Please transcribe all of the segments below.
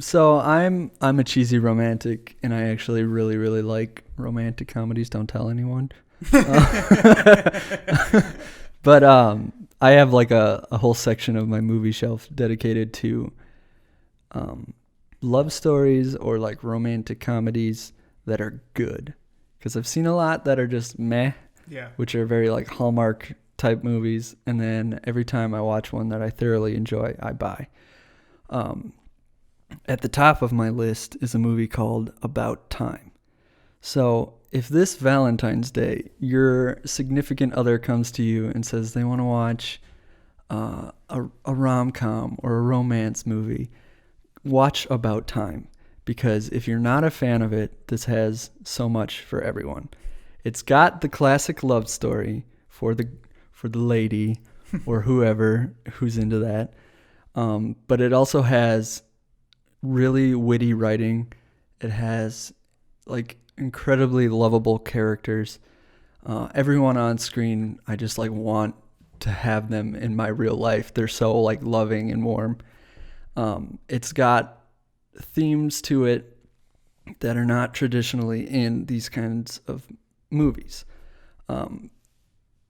So I'm a cheesy romantic, and I actually really really like romantic comedies. Don't tell anyone. But I have like a whole section of my movie shelf dedicated to um, love stories or like romantic comedies that are good. Because I've seen a lot that are just meh, Yeah. which are very like Hallmark type movies. And then every time I watch one that I thoroughly enjoy, I buy. Um, at the top of my list is a movie called About Time. So, if this Valentine's Day your significant other comes to you and says they want to watch a rom com or a romance movie, watch About Time. Because if you're not a fan of it, this has so much for everyone. It's got the classic love story for the lady or whoever who's into that, but it also has really witty writing. It has like incredibly lovable characters. Everyone on screen, I just like want to have them in my real life. They're so like loving and warm. It's got themes to it that are not traditionally in these kinds of movies. Um,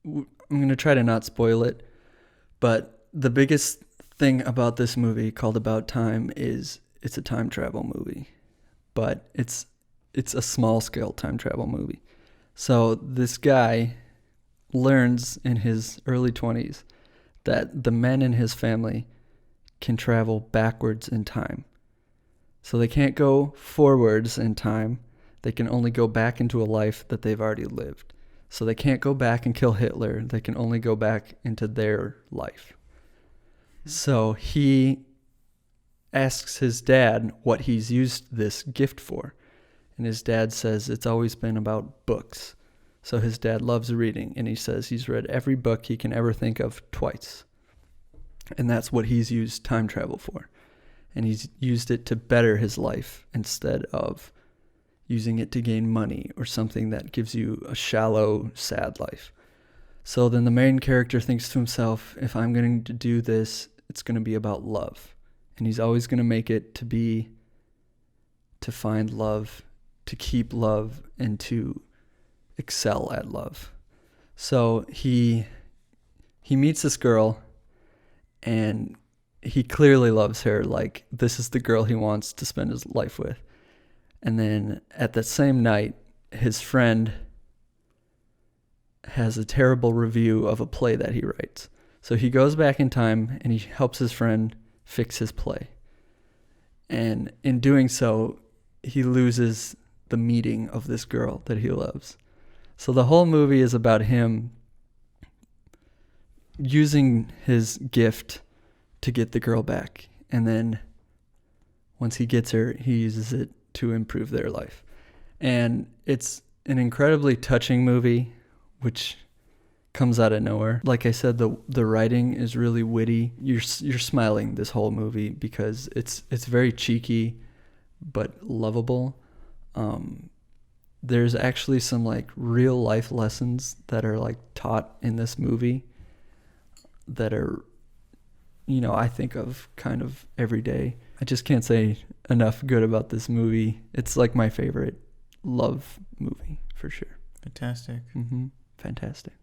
I'm going to try to not spoil it, but the biggest thing about this movie called About Time is it's a time travel movie, but it's a small scale time travel movie. So this guy learns in his early 20s that the men in his family can travel backwards in time. So they can't go forwards in time. They can only go back into a life that they've already lived. So they can't go back and kill Hitler. They can only go back into their life. So he asks his dad what he's used this gift for. And his dad says it's always been about books. So his dad loves reading, and he says he's read every book he can ever think of twice. And that's what he's used time travel for. And he's used it to better his life instead of using it to gain money or something that gives you a shallow, sad life. So then the main character thinks to himself, if I'm going to do this, it's going to be about love. And he's always going to make it to find love, to keep love, and to excel at love. So he meets this girl, and he clearly loves her. Like, this is the girl he wants to spend his life with. And then at that same night, his friend has a terrible review of a play that he writes. So he goes back in time and he helps his friend fix his play. And in doing so, he loses the meeting of this girl that he loves. So the whole movie is about him using his gift to get the girl back. And then once he gets her, he uses it to improve their life. And it's an incredibly touching movie, which comes out of nowhere. Like I said, the writing is really witty. You're smiling this whole movie because it's very cheeky but lovable. There's actually some like real life lessons that are like taught in this movie that are, I think of kind of every day. I just can't say enough good about this movie. It's like my favorite love movie for sure. Fantastic. Fantastic.